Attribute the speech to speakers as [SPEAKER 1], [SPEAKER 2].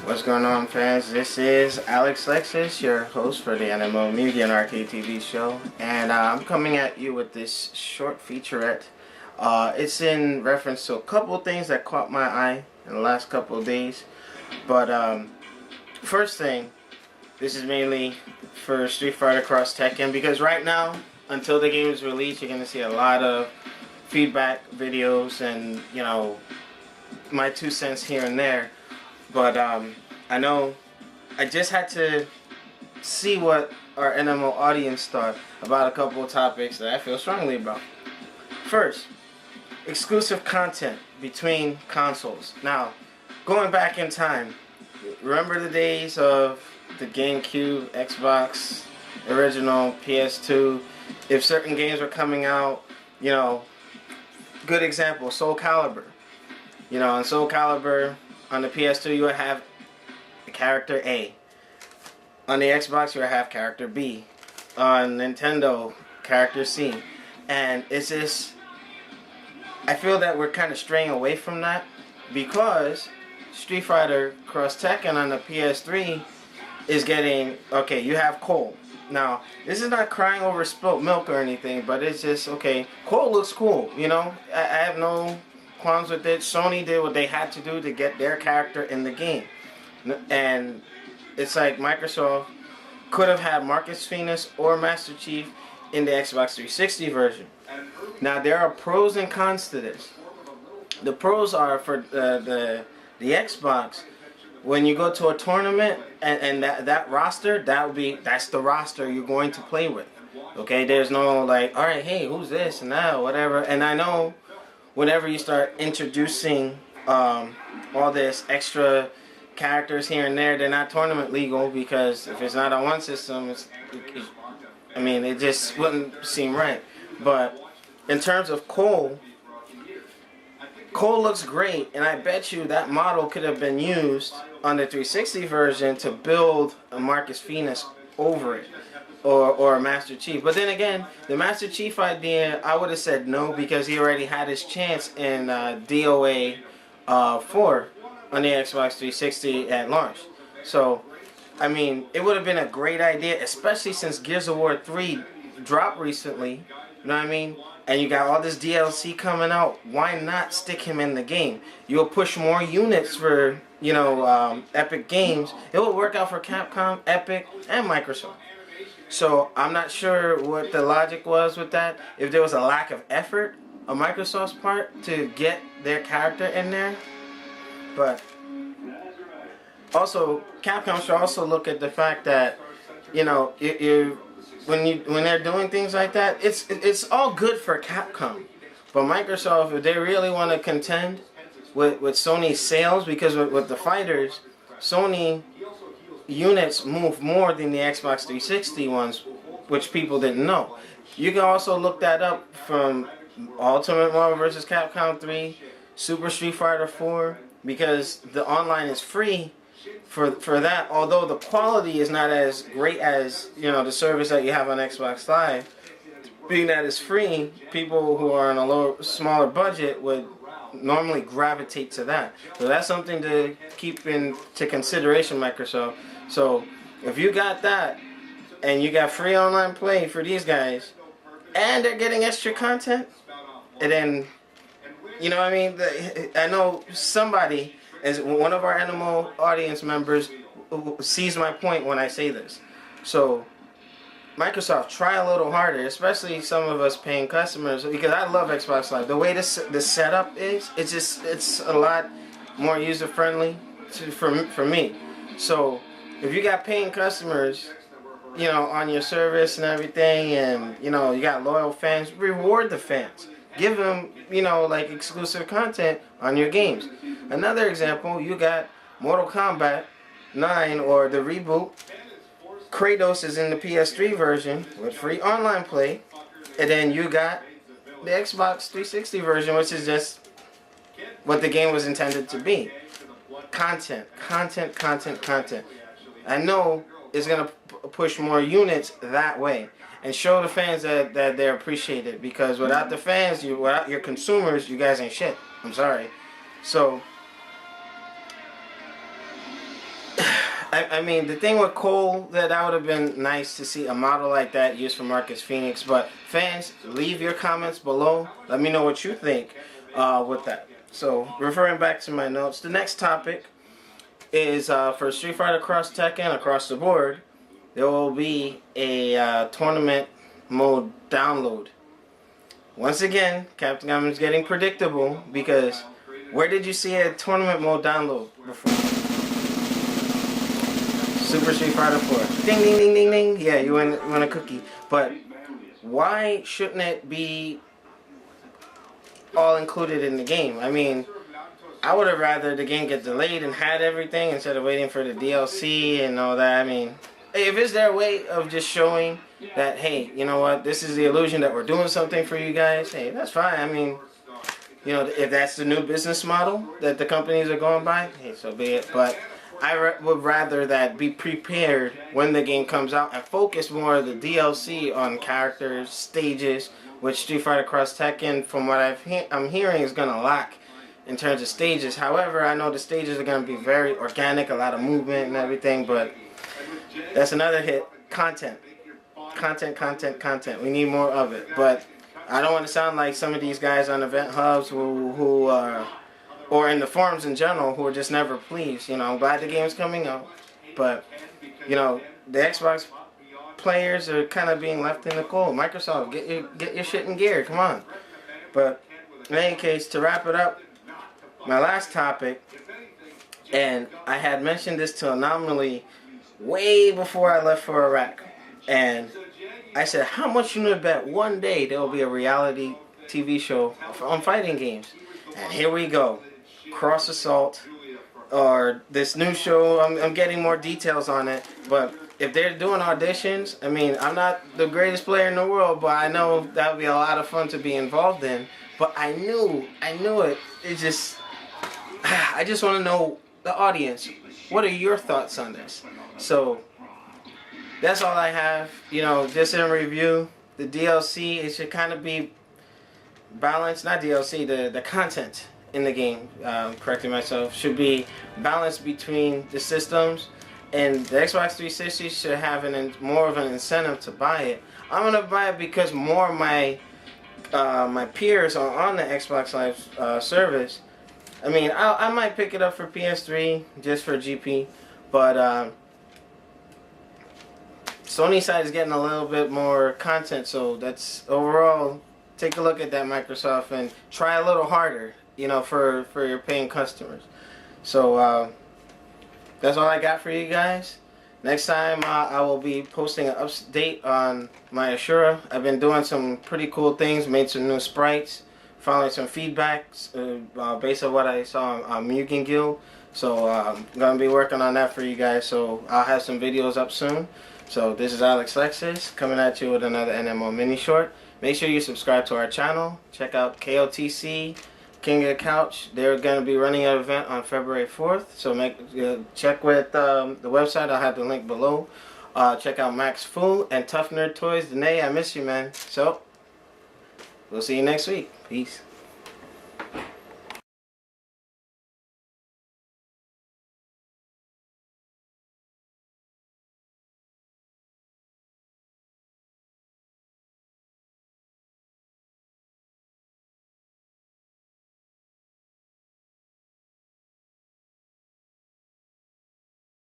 [SPEAKER 1] What's going on, fans? This is Alex Lexus, your host for the NMO Media and Arcade TV show, and I'm coming at you with this short featurette. It's in reference to a couple of things that caught my eye in the last couple of days. But first thing, this is mainly for Street Fighter Cross Tekken, because right now, until the game is released, you're going to see a lot of feedback videos and, you know, my 2 cents here and there. But I know I just had to see what our NMO audience thought about a couple of topics that I feel strongly about. First, exclusive content between consoles. Now, going back in time, remember the days of the GameCube, Xbox, original, PS2, if certain games were coming out, you know, good example, Soul Calibur. You know, on Soul Calibur, on the PS2, you would have character A. On the Xbox, you would have character B. On Nintendo, character C. And it's just, I feel that we're kind of straying away from that, because Street Fighter Cross Tekken on the PS3 is getting, okay, you have Cole. Now, this is not crying over spilt milk or anything, but it's just, okay, Cole looks cool, you know? I have no qualms with it. Sony did what they had to do to get their character in the game. And it's like Microsoft could have had Marcus Phoenix or Master Chief in the Xbox 360 version. Now, there are pros and cons to this. The pros are for the Xbox. When you go to a tournament and that roster, that's the roster you're going to play with. Okay, there's no like, all right, hey, who's this and that or whatever. And I know whenever you start introducing all this extra characters here and there, they're not tournament legal, because if it's not on one system, I mean, it just wouldn't seem right. But in terms of Cole looks great, and I bet you that model could have been used on the 360 version to build a Marcus Phoenix over it, or a Master Chief. But then again, the Master Chief idea, I would have said no, because he already had his chance in DOA 4 on the Xbox 360 at launch. So, I mean, it would have been a great idea, especially since Gears of War 3 dropped recently, you know what I mean? And you got all this DLC coming out. Why not stick him in the game? You'll push more units for, you know, Epic Games. It will work out for Capcom, Epic, and Microsoft. So I'm not sure what the logic was with that. If there was a lack of effort on Microsoft's part to get their character in there. But also, Capcom should also look at the fact that, you know, when they're doing things like that, it's all good for Capcom. But Microsoft, if they really want to contend with Sony's sales, because with the fighters, Sony units move more than the Xbox 360 ones, which people didn't know. You can also look that up from Ultimate Marvel vs. Capcom 3, Super Street Fighter 4, because the online is free for that, although the quality is not as great as, you know, the service that you have on Xbox Live. Being that it's free, people who are on a smaller budget would normally gravitate to that. So that's something to keep into consideration, Microsoft. So if you got that, and you got free online play for these guys, and they're getting extra content, and then, you know what I mean? I know somebody, as one of our NMO audience members, sees my point when I say this. So, Microsoft, try a little harder, especially some of us paying customers, because I love Xbox Live. The way the setup is, it's a lot more user friendly for me. So, if you got paying customers, you know, on your service and everything, and, you know, you got loyal fans, reward the fans. Give them, you know, like, exclusive content on your games. Another example, you got Mortal Kombat 9, or the reboot. Kratos is in the PS3 version with free online play. And then you got the Xbox 360 version, which is just what the game was intended to be. Content. I know it's going to push more units that way, and show the fans that they're appreciated, because without the fans, without your consumers, you guys ain't shit. I'm sorry. So I mean, the thing with Cole, that would have been nice to see a model like that used for Marcus Phoenix. But fans, leave your comments below. Let me know what you think with that. So, referring back to my notes, the next topic is for Street Fighter Cross Tekken across the board, there will be a tournament mode download. Once again, Capcom is getting predictable because where did you see a tournament mode download before? Super Street Fighter 4. Ding, ding, ding, ding, ding. Yeah, you win a cookie. But why shouldn't it be all included in the game? I mean, I would have rather the game get delayed and had everything instead of waiting for the DLC and all that. I mean, if it's their way of just showing that, hey, you know what, this is the illusion that we're doing something for you guys, hey, that's fine. I mean, you know, if that's the new business model that the companies are going by, hey, so be it. But I would rather that be prepared when the game comes out and focus more of the DLC on characters, stages, which Street Fighter Cross Tekken, from what I'm hearing, is going to lack in terms of stages. However, I know the stages are going to be very organic, a lot of movement and everything, but that's another hit. Content. We need more of it. But I don't want to sound like some of these guys on event hubs who are, or in the forums in general, who are just never pleased. You know, I'm glad the game's coming out, but you know, the Xbox players are kind of being left in the cold. Microsoft, get your shit in gear. Come on. But in any case, to wrap it up, my last topic, and I had mentioned this to Anomaly way before I left for Iraq, and I said, how much you gonna bet one day there will be a reality TV show on fighting games? And here we go. Cross Assault, or this new show. I'm getting more details on it, but if they're doing auditions, I mean, I'm not the greatest player in the world, but I know that would be a lot of fun to be involved in. But I knew it. It just, I just want to know, the audience, what are your thoughts on this? So that's all I have. You know, just in review, the DLC, it should kind of be balanced. Not DLC, the content in the game, correcting myself, should be balanced between the systems, and the Xbox 360 should have more of an incentive to buy it. I'm gonna buy it because more of my peers are on the Xbox Live service. I mean, I might pick it up for PS3 just for GP, but Sony side is getting a little bit more content, so that's overall. Take a look at that, Microsoft, and try a little harder, you know, for your paying customers. So that's all I got for you guys. Next time I will be posting an update on my Ashura. I've been doing some pretty cool things, made some new sprites, following some feedbacks based on what I saw on Mugen Guild. So I'm going to be working on that for you guys. So I'll have some videos up soon. So this is Alex Lexus coming at you with another NMO mini short. Make sure you subscribe to our channel. Check out KOTC, King of the Couch. They're going to be running an event on February 4th. So check with the website. I'll have the link below. Check out Max Fu and Tough Nerd Toys. Danae, I miss you, man. So we'll see you next week. Peace.